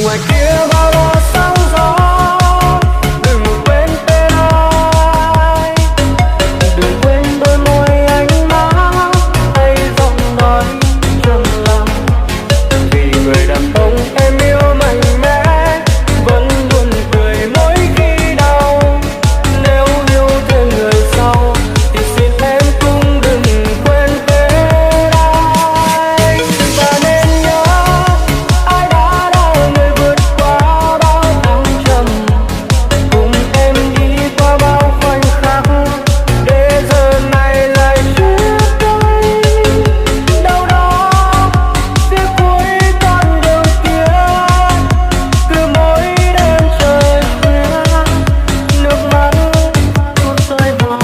ngoài kia bao la sóng gió, đừng quên tên ai, đừng quên đôi môi ánh má hay giọng nói trầm lặng. Vì người đàn ông em yêu mạnh mẽ vẫn luôn cười mỗi khi đau. Nếu yêu thêm người sau thì xin em cũng đừng quên tên ai. Và nên nhớ ai đã là người vượt qua bao thăng trầm, cùng em đi qua bao khoảnh khắc, để giờ này lại chia tay. Đâu đó phía cuối con đường kia, cứ mỗi đêm trời khuya, nước mắt tuôn rơi hoài.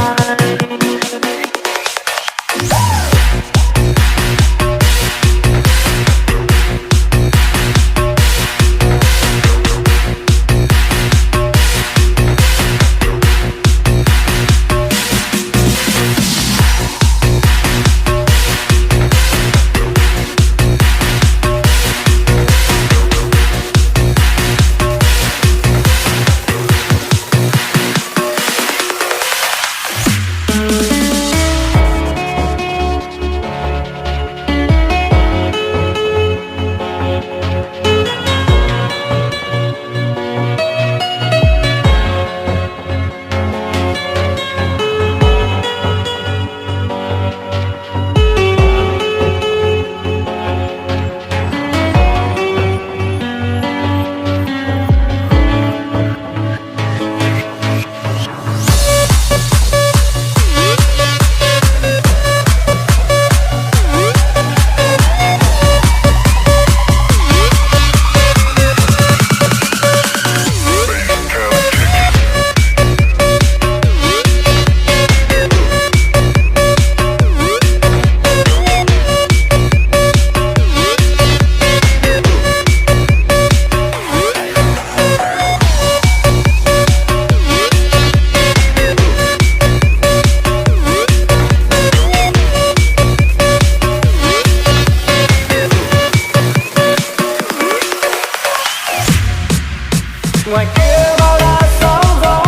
Ngoài kia bao la sóng gió,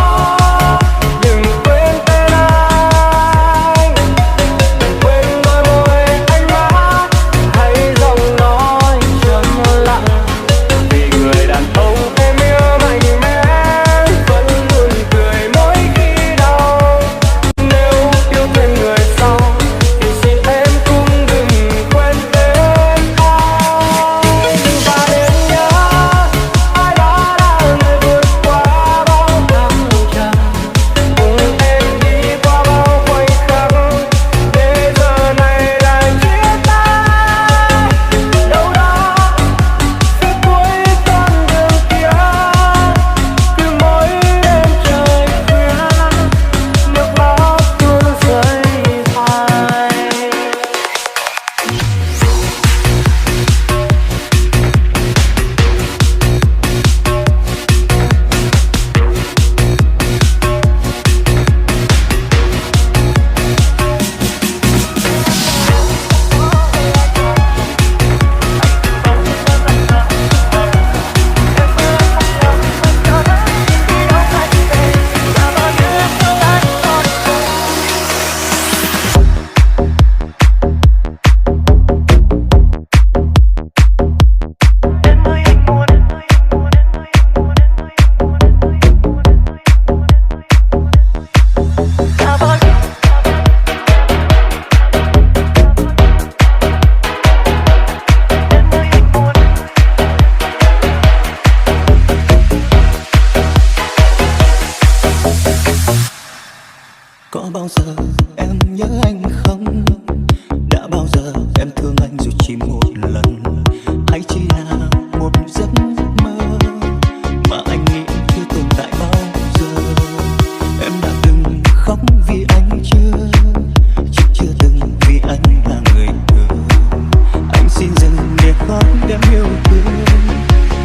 đừng quên tên ai, đừng quên đôi môi ánh má hay giọng nói trầm lặng. Vì người đàn ông em yêu mạnh mẽ vẫn luôn cười mỗi khi đau. Nếu yêu thêm người sau thì xin em cũng đừng quên tên ai. Và nên nhớ ai đã là người vượt qua bao thăng trầm, cùng em đi qua bao khoảnh khắc, để giờ này lại chia tay. Đâu đó phía cuối con đường kia, cứ mỗi đêm trời khuya, nước mắt tuôn rơi hoài. Có bao giờ em nhớ anh không? Đã bao giờ em thương anh dù chỉ một lần, hay chỉ là một giấc mơ mà anh nghĩ chưa tồn tại bao giờ? Em đã từng khóc vì anh chưa, chứ chưa từng vì anh là người thương. Anh xin dừng để khóc để yêu thương,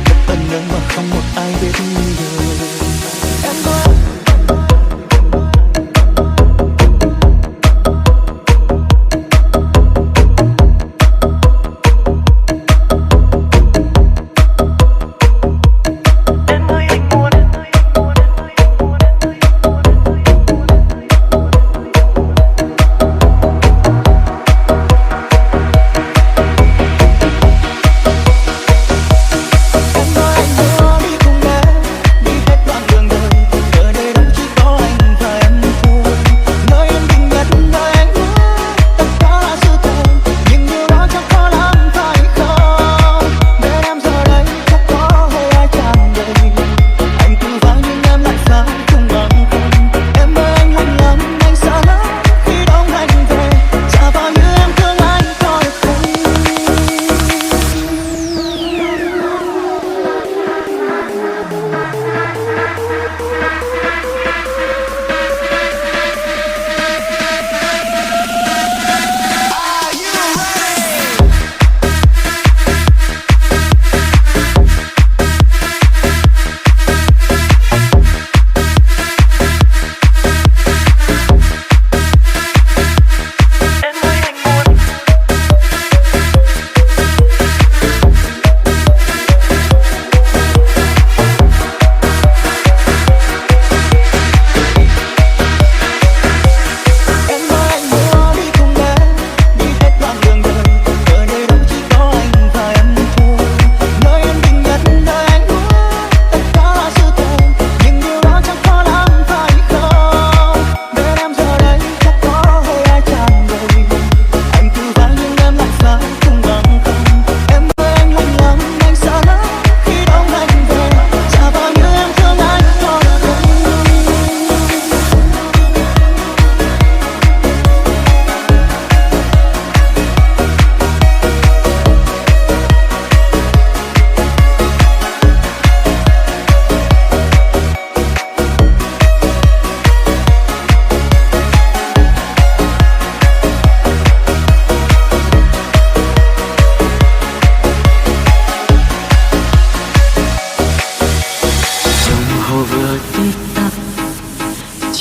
tất tần nơi mà không một ai biết được. Em ơi,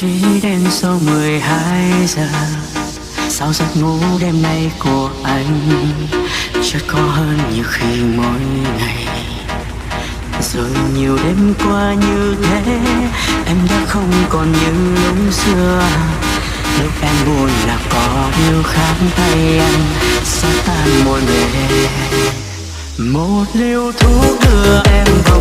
chỉ đến sau 12 giờ. Sao giấc ngủ đêm nay của anh chợt có hơn nhiều khi mỗi ngày. Rồi nhiều đêm qua như thế, em đã không còn như lúc xưa. Lúc em buồn là có điều khác tay anh xóa tan mỏi mệt. Một liều thuốc đưa em vào